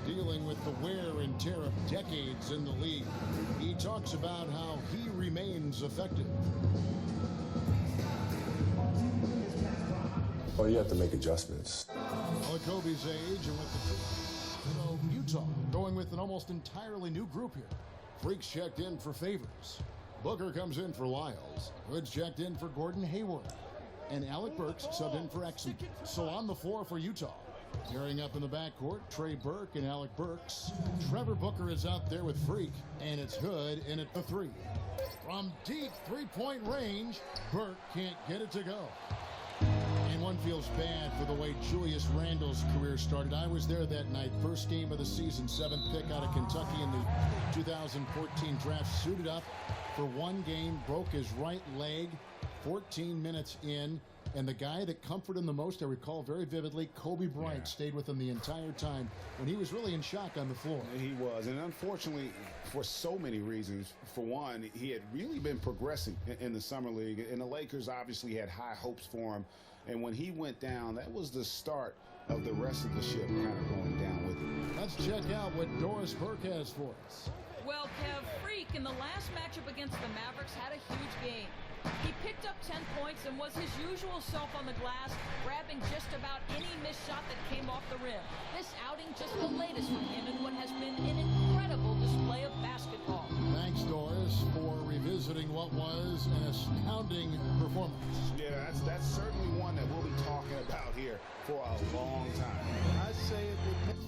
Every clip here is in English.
dealing with the wear and tear of decades in the league. He talks about how he remains effective. Well, you have to make adjustments. Well, at Kobe's age and with Utah going with an almost entirely new group here. Freaks checked in for Favors. Booker comes in for Lyles. Hood's checked in for Gordon Hayward. And Alec Burks subbed in for Exum. So on the floor for Utah. Tearing up in the backcourt, Trey Burke and Alec Burks. Trevor Booker is out there with Freak. And it's Hood in at the three. From deep three-point range, Burke can't get it to go. And one feels bad for the way Julius Randle's career started. I was there that night. First game of the season, 7th pick out of Kentucky in the 2014 draft. Suited up for one game, broke his right leg 14 minutes in. And the guy that comforted him the most, I recall very vividly, Kobe Bryant, stayed with him the entire time when he was really in shock on the floor. He was, and unfortunately, for so many reasons. For one, he had really been progressing in the Summer League, and the Lakers obviously had high hopes for him. And when he went down, that was the start of the rest of the ship kind of going down with him. Let's check out what Doris Burke has for us. Well, Kev, Freak in the last matchup against the Mavericks had a huge game. He picked up 10 points and was his usual self on the glass, grabbing just about any missed shot that came off the rim. This outing just the latest from him in what has been an incredible display of basketball. Thanks, Doris, for revisiting what was an astounding performance. Yeah, that's certainly one that we'll be talking about here for a long time. I say it would.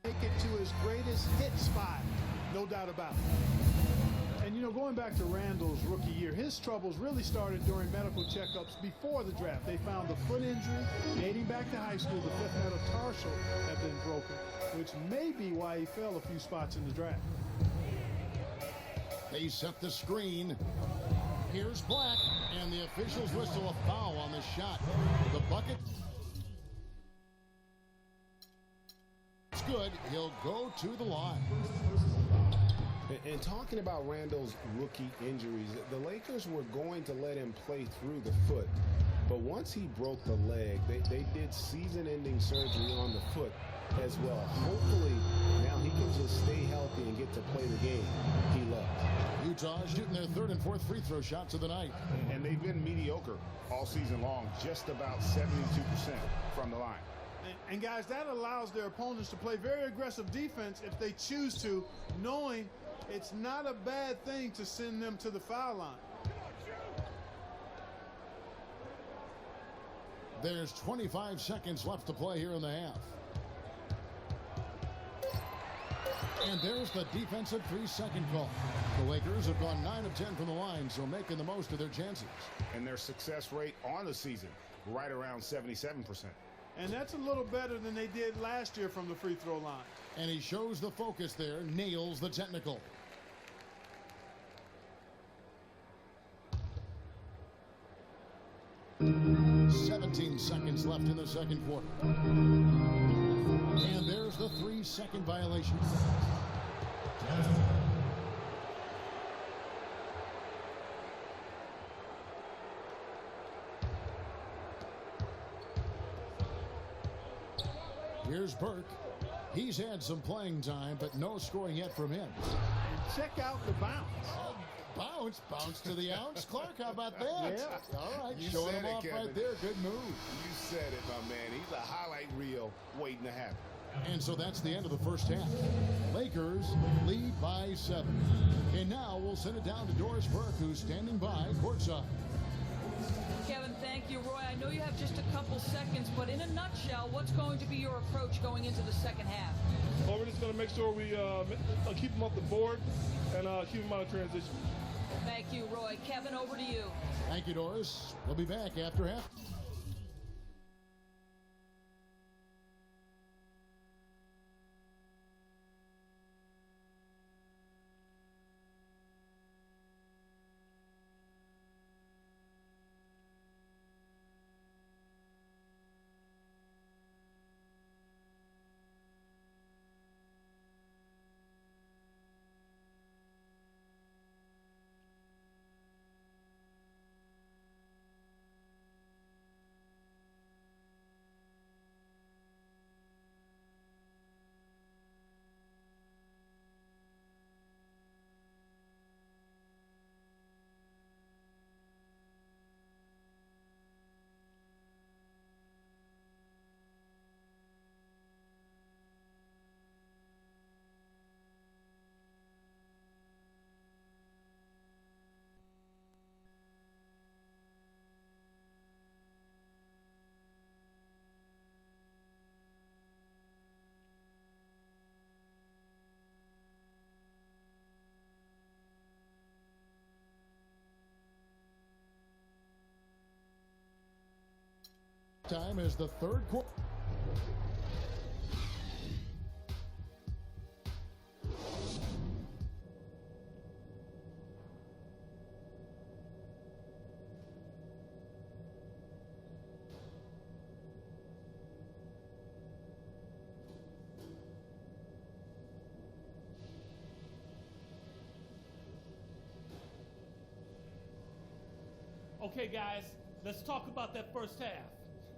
Take it to his greatest hit spot, no doubt about it. And, you know, going back to Randle's rookie year, his troubles really started during medical checkups before the draft. They found a foot injury dating back to high school. The fifth metatarsal had been broken, which may be why he fell a few spots in the draft. They set the screen. Here's Black, and the officials whistle a foul on the shot. The bucket. It's good. He'll go to the line. And talking about Randle's rookie injuries, the Lakers were going to let him play through the foot. But once he broke the leg, they did season-ending surgery on the foot as well. Hopefully, now he can just stay healthy and get to play the game he loves. Utah shooting their third and fourth free throw shots of the night. And they've been mediocre all season long, just about 72% from the line. And guys, that allows their opponents to play very aggressive defense if they choose to, knowing it's not a bad thing to send them to the foul line. There's 25 seconds left to play here in the half. And there's the defensive 3-second call. The Lakers have gone 9 of 10 from the line, so making the most of their chances. And their success rate on the season, right around 77%. And that's a little better than they did last year from the free throw line. And he shows the focus there, nails the technical. – 17 seconds left in the second quarter. And there's the 3-second violation. Here's Burke. He's had some playing time, but no scoring yet from him. And check out the bounce. Bounce to the ounce. Clark, how about that? Yeah. All right, You showing said him it, off Kevin. right there. Good move. You said it, my man. He's a highlight reel waiting to happen. And so that's the end of the first half. Lakers lead by 7. And now we'll send it down to Doris Burke, who's standing by courtside. Kevin, thank you. Roy, I know you have just a couple seconds, but in a nutshell, what's going to be your approach going into the second half? Well, we're just going to make sure we keep them off the board and keep them out of transition. Thank you, Roy. Kevin, over to you. Thank you, Doris. We'll be back after half. Time is the third quarter. Okay, guys, let's talk about that first half.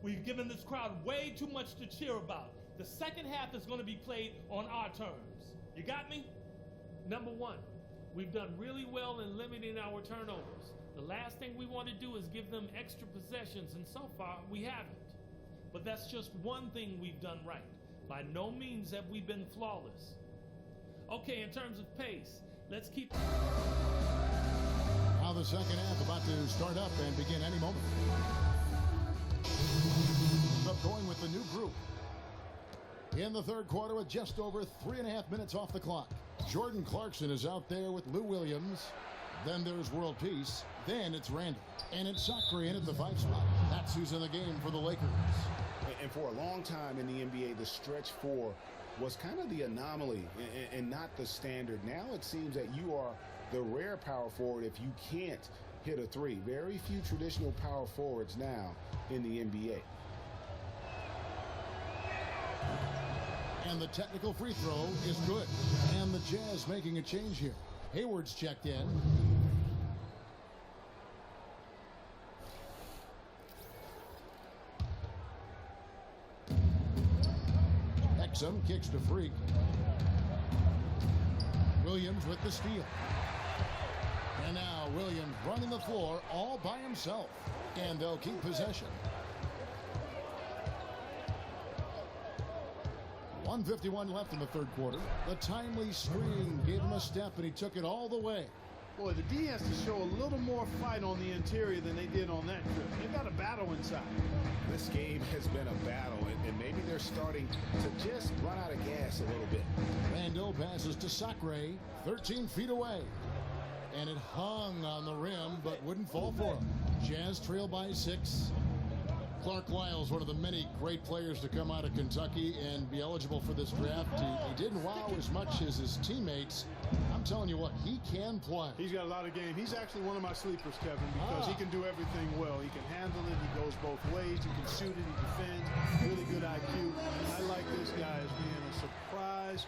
We've given this crowd way too much to cheer about. The second half is going to be played on our terms. You got me? Number one, we've done really well in limiting our turnovers. The last thing we want to do is give them extra possessions, and so far, we haven't. But that's just one thing we've done right. By no means have we been flawless. Okay, in terms of pace, let's keep... Now the second half about to start up and begin any moment. Up going with the new group. In the third quarter with just over 3.5 minutes off the clock. Jordan Clarkson is out there with Lou Williams. Then there's World Peace. Then it's Randall. And it's Sacre in at the 5 spot. That's who's in the game for the Lakers. And for a long time in the NBA, the stretch 4 was kind of the anomaly and not the standard. Now it seems that you are the rare power forward if you can't hit a 3. Very few traditional power forwards now in the NBA. And the technical free throw is good. And the Jazz making a change here. Hayward's checked in. Exum kicks to Freak. Williams with the steal. And now Williams running the floor all by himself. And they'll keep possession. 1:51 left in the third quarter. The timely screen gave him a step, and he took it all the way. Boy, the D has to show a little more fight on the interior than they did on that trip. They've got a battle inside. This game has been a battle, and maybe they're starting to just run out of gas a little bit. Randall passes to Sacre, 13 feet away. And it hung on the rim, but wouldn't fall for him. Jazz trail by 6. Clark Lyles, one of the many great players to come out of Kentucky and be eligible for this draft. He didn't wow as much as his teammates. I'm telling you what, he can play. He's got a lot of game. He's actually one of my sleepers, Kevin, because he can do everything well. He can handle it. He goes both ways. He can shoot it. He defends. Really good IQ. I like this guy as being a surprise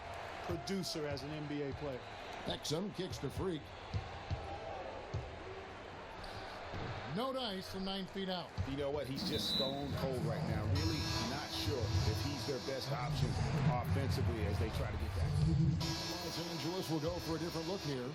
producer as an NBA player. Exum kicks to Freak. No dice from 9 feet out. You know what? He's just stone cold right now. Really not sure if he's their best option offensively as they try to get back. Los Angeles will go for a different look here.